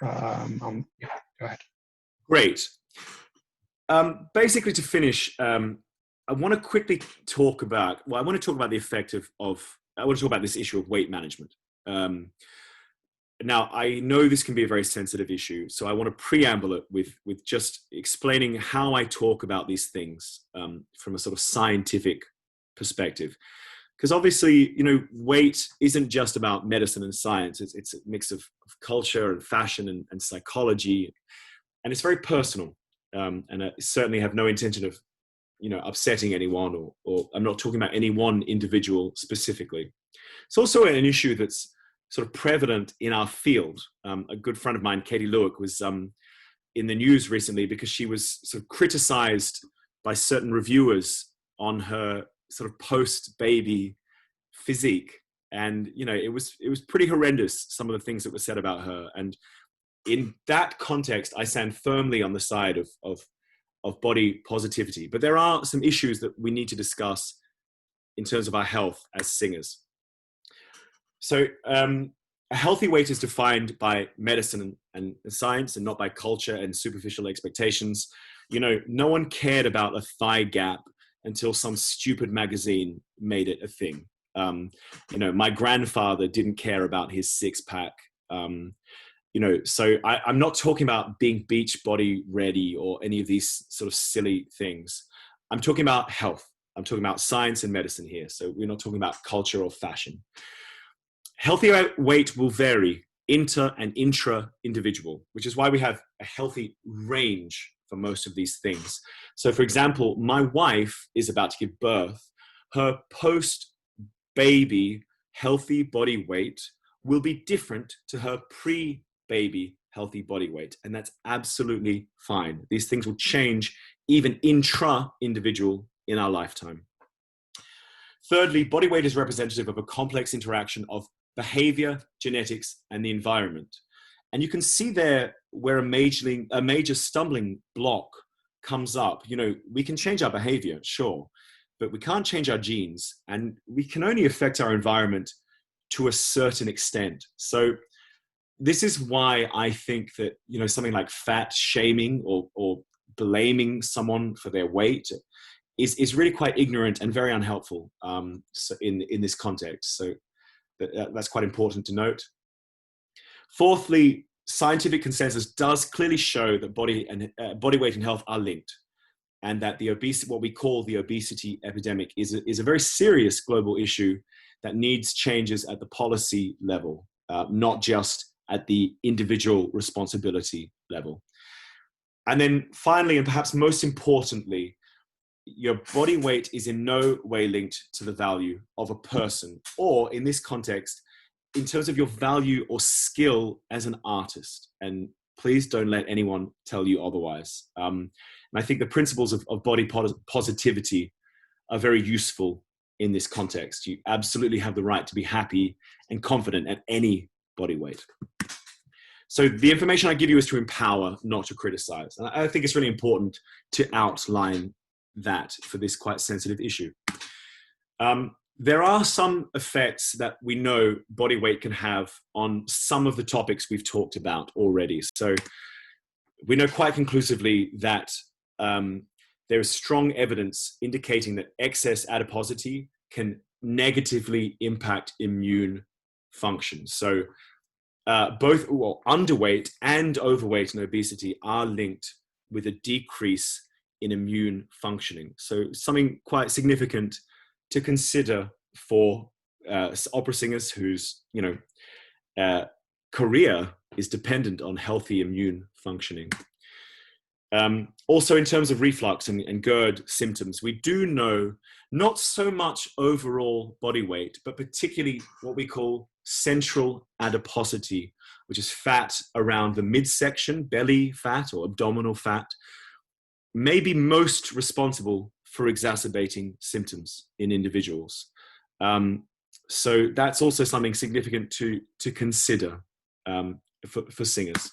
Yeah, go ahead. Great. Basically, to finish, I want to quickly talk about, I want to talk about the effect I want to talk about this issue of weight management. Now, I know this can be a very sensitive issue, so I want to preamble it with just explaining how I talk about these things from a sort of scientific perspective. Because obviously, weight isn't just about medicine and science. It's a mix of culture and fashion and psychology, and it's very personal. And I certainly have no intention of, upsetting anyone, or I'm not talking about any one individual specifically. It's also an issue that's sort of prevalent in our field. A good friend of mine, Katie Lewick, was in the news recently because she was sort of criticized by certain reviewers on her sort of post-baby physique. And, it was pretty horrendous, some of the things that were said about her. And in that context, I stand firmly on the side of body positivity. But there are some issues that we need to discuss in terms of our health as singers. So a healthy weight is defined by medicine and science, and not by culture and superficial expectations. No one cared about a thigh gap until some stupid magazine made it a thing. My grandfather didn't care about his six pack. So I'm not talking about being beach body ready or any of these sort of silly things. I'm talking about health. I'm talking about science and medicine here. So we're not talking about culture or fashion. Healthy weight will vary inter and intra individual, which is why we have a healthy range for most of these things. So for example, my wife is about to give birth. Her post-baby healthy body weight will be different to her pre-baby healthy body weight. And that's absolutely fine. These things will change even intra-individual in our lifetime. Thirdly, body weight is representative of a complex interaction of behavior, genetics, and the environment. And you can see there where a major stumbling block comes up. We can change our behavior, sure, but we can't change our genes, and we can only affect our environment to a certain extent. So this is why I think that, something like fat shaming or blaming someone for their weight is really quite ignorant and very unhelpful so in this context. So that's quite important to note. Fourthly, scientific consensus does clearly show that body weight and health are linked, and that what we call the obesity epidemic is a very serious global issue that needs changes at the policy level, not just at the individual responsibility level. And then finally, and perhaps most importantly, your body weight is in no way linked to the value of a person, or in this context, in terms of your value or skill as an artist. And please don't let anyone tell you otherwise. And I think the principles of body positivity are very useful in this context. You absolutely have the right to be happy and confident at any body weight. So the information I give you is to empower, not to criticize. And I think it's really important to outline that for this quite sensitive issue. There are some effects that we know body weight can have on some of the topics we've talked about already. So we know quite conclusively that there is strong evidence indicating that excess adiposity can negatively impact immune function. So both underweight and overweight and obesity are linked with a decrease in immune functioning. So something quite significant to consider for opera singers whose career is dependent on healthy immune functioning. Also, in terms of reflux and GERD symptoms, we do know not so much overall body weight, but particularly what we call central adiposity, which is fat around the midsection, belly fat or abdominal fat, may be most responsible for exacerbating symptoms in individuals. So that's also something significant to consider for singers.